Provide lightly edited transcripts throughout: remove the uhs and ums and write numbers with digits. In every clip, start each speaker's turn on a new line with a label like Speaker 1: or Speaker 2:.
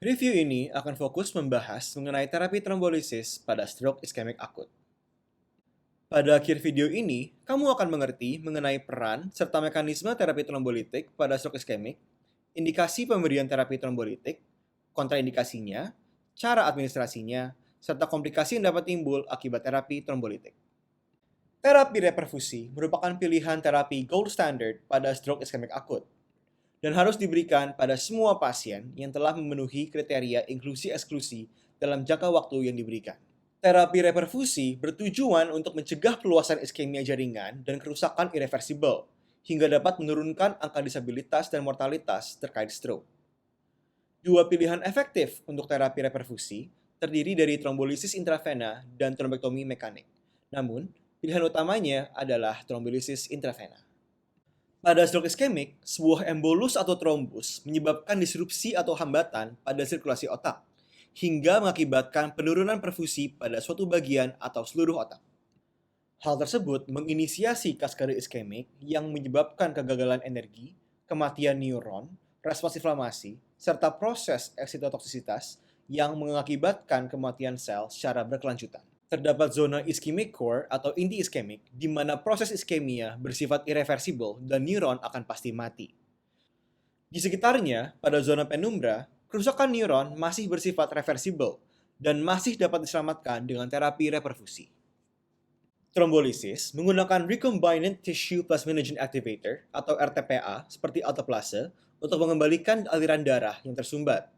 Speaker 1: Review ini akan fokus membahas mengenai terapi trombolisis pada stroke iskemik akut. Pada akhir video ini, kamu akan mengerti mengenai peran serta mekanisme terapi trombolitik pada stroke iskemik, indikasi pemberian terapi trombolitik, kontraindikasinya, cara administrasinya, serta komplikasi yang dapat timbul akibat terapi trombolitik. Terapi reperfusi merupakan pilihan terapi gold standard pada stroke iskemik akut dan harus diberikan pada semua pasien yang telah memenuhi kriteria inklusi-eksklusi dalam jangka waktu yang diberikan. Terapi reperfusi bertujuan untuk mencegah peluasan iskemia jaringan dan kerusakan irreversibel, hingga dapat menurunkan angka disabilitas dan mortalitas terkait stroke. Dua pilihan efektif untuk terapi reperfusi terdiri dari trombolisis intravena dan trombektomi mekanik. Namun, pilihan utamanya adalah trombolisis intravena. Pada stroke iskemik, sebuah embolus atau trombus menyebabkan disrupsi atau hambatan pada sirkulasi otak, hingga mengakibatkan penurunan perfusi pada suatu bagian atau seluruh otak. Hal tersebut menginisiasi kaskade iskemik yang menyebabkan kegagalan energi, kematian neuron, respons inflamasi, serta proses eksitotoksisitas yang mengakibatkan kematian sel secara berkelanjutan. Terdapat zona ischemic core atau inti iskemik, di mana proses iskemia bersifat irreversibel dan neuron akan pasti mati. Di sekitarnya, pada zona penumbra, kerusakan neuron masih bersifat reversibel dan masih dapat diselamatkan dengan terapi reperfusi. Trombolisis menggunakan Recombinant Tissue Plasminogen Activator atau RTPA seperti alteplase untuk mengembalikan aliran darah yang tersumbat.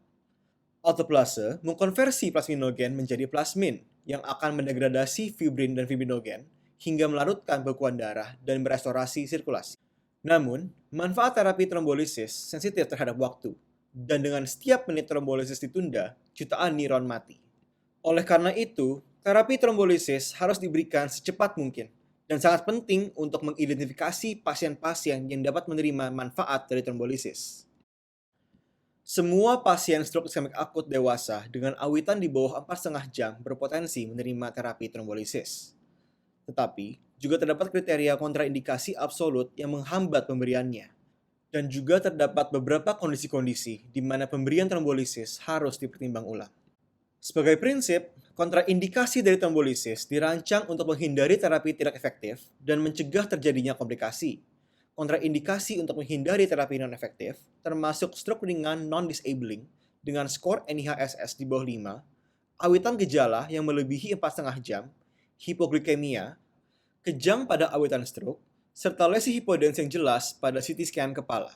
Speaker 1: Alteplase mengkonversi plasminogen menjadi plasmin yang akan mendegradasi fibrin dan fibrinogen hingga melarutkan bekuan darah dan merestorasi sirkulasi. Namun, manfaat terapi trombolisis sensitif terhadap waktu, dan dengan setiap menit trombolisis ditunda, jutaan neuron mati. Oleh karena itu, terapi trombolisis harus diberikan secepat mungkin dan sangat penting untuk mengidentifikasi pasien-pasien yang dapat menerima manfaat dari trombolisis. Semua pasien stroke iskemik akut dewasa dengan awitan di bawah 4,5 jam berpotensi menerima terapi trombolisis. Tetapi, juga terdapat kriteria kontraindikasi absolut yang menghambat pemberiannya. Dan juga terdapat beberapa kondisi-kondisi di mana pemberian trombolisis harus dipertimbang ulang. Sebagai prinsip, kontraindikasi dari trombolisis dirancang untuk menghindari terapi tidak efektif dan mencegah terjadinya komplikasi. Kontraindikasi untuk menghindari terapi non-efektif termasuk stroke ringan non-disabling dengan skor NIHSS di bawah 5, awitan gejala yang melebihi 4,5 jam, hipoglikemia, kejang pada awitan stroke, serta lesi hipodens yang jelas pada CT scan kepala.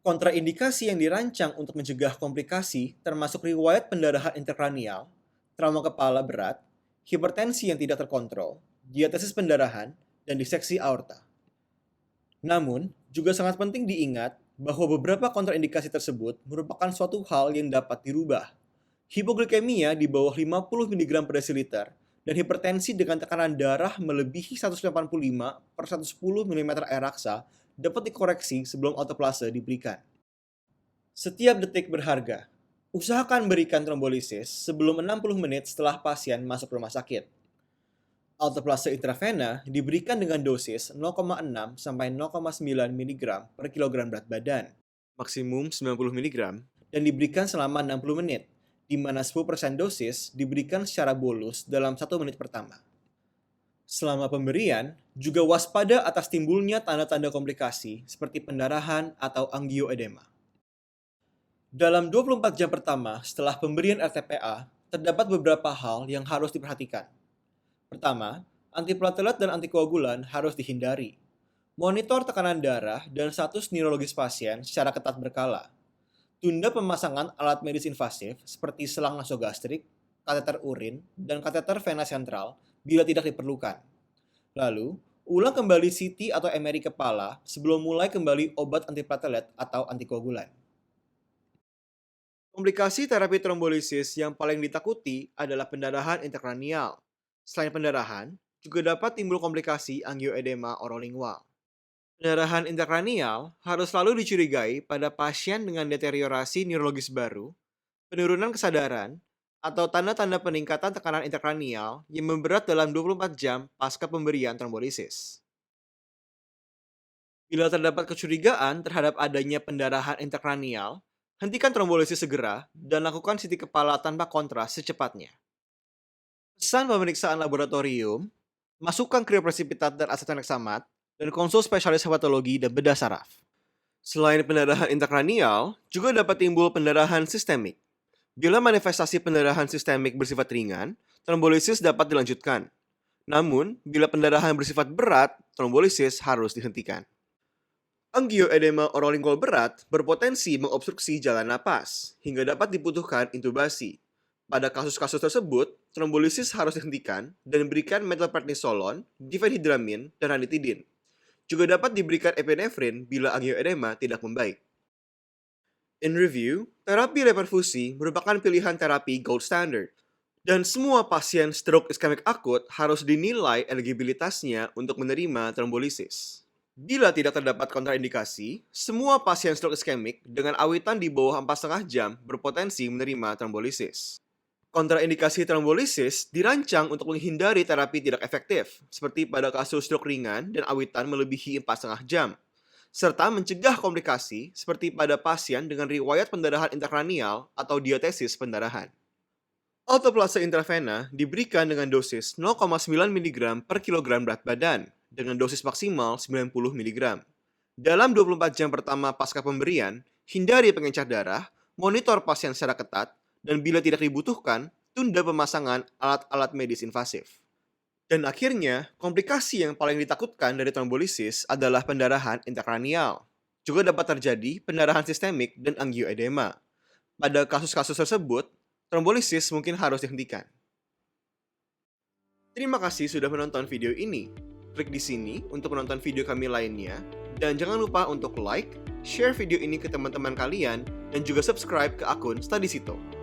Speaker 1: Kontraindikasi yang dirancang untuk mencegah komplikasi termasuk riwayat pendarahan intrakranial, trauma kepala berat, hipertensi yang tidak terkontrol, diatesis pendarahan, dan diseksi aorta. Namun, juga sangat penting diingat bahwa beberapa kontraindikasi tersebut merupakan suatu hal yang dapat dirubah. Hipoglikemia di bawah 50 mg per desiliter dan hipertensi dengan tekanan darah melebihi 185 per 110 mm air raksa dapat dikoreksi sebelum alteplase diberikan. Setiap detik berharga. Usahakan berikan trombolisis sebelum 60 menit setelah pasien masuk rumah sakit. Alteplase intravena diberikan dengan dosis 0,6 sampai 0,9 mg per kilogram berat badan, maksimum 90 mg, dan diberikan selama 60 menit, di mana 10% dosis diberikan secara bolus dalam 1 menit pertama. Selama pemberian, juga waspada atas timbulnya tanda-tanda komplikasi seperti pendarahan atau angioedema. Dalam 24 jam pertama setelah pemberian RTPA, terdapat beberapa hal yang harus diperhatikan. Pertama, antiplatelet dan antikoagulan harus dihindari. Monitor tekanan darah dan status neurologis pasien secara ketat berkala. Tunda pemasangan alat medis invasif seperti selang nasogastrik, kateter urin, dan kateter vena sentral bila tidak diperlukan. Lalu, ulang kembali CT atau MRI kepala sebelum mulai kembali obat antiplatelet atau antikoagulan. Komplikasi terapi trombolisis yang paling ditakuti adalah pendarahan intrakranial. Selain pendarahan, juga dapat timbul komplikasi angioedema orolingual. Pendarahan intrakranial harus selalu dicurigai pada pasien dengan deteriorasi neurologis baru, penurunan kesadaran, atau tanda-tanda peningkatan tekanan intrakranial yang memberat dalam 24 jam pasca pemberian trombolisis. Bila terdapat kecurigaan terhadap adanya pendarahan intrakranial, Hentikan trombolisis segera dan lakukan CT kepala tanpa kontras secepatnya. Pesan pemeriksaan laboratorium, masukkan kriopresipitat dan aseton heksamat, dan konsul spesialis hepatologi dan bedah saraf. Selain pendarahan intrakranial, juga dapat timbul pendarahan sistemik. Bila manifestasi pendarahan sistemik bersifat ringan, trombolisis dapat dilanjutkan. Namun, bila pendarahan bersifat berat, trombolisis harus dihentikan. Angioedema orolingual berat berpotensi mengobstruksi jalan napas, hingga dapat dibutuhkan intubasi. Pada kasus-kasus tersebut, trombolisis harus dihentikan dan diberikan metilprednisolon, difenhidramin, dan ranitidin. Juga dapat diberikan epinefrin bila angioedema tidak membaik. In review, terapi reperfusi merupakan pilihan terapi gold standard, dan semua pasien stroke iskemik akut harus dinilai eligibilitasnya untuk menerima trombolisis. Bila tidak terdapat kontraindikasi, semua pasien stroke iskemik dengan awitan di bawah 4,5 jam berpotensi menerima trombolisis. Kontraindikasi trombolisis dirancang untuk menghindari terapi tidak efektif, seperti pada kasus stroke ringan dan awitan melebihi 4,5 jam, serta mencegah komplikasi seperti pada pasien dengan riwayat pendarahan intrakranial atau diatesis pendarahan. Alteplase intravena diberikan dengan dosis 0,9 mg per kilogram berat badan dengan dosis maksimal 90 mg. Dalam 24 jam pertama pasca pemberian, hindari pengencer darah, monitor pasien secara ketat, dan bila tidak dibutuhkan, tunda pemasangan alat-alat medis invasif. Dan akhirnya, komplikasi yang paling ditakutkan dari trombolisis adalah pendarahan intrakranial. Juga dapat terjadi pendarahan sistemik dan angioedema. Pada kasus-kasus tersebut, trombolisis mungkin harus dihentikan. Terima kasih sudah menonton video ini. Klik di sini untuk menonton video kami lainnya. Dan jangan lupa untuk like, share video ini ke teman-teman kalian, dan juga subscribe ke akun Study Sito.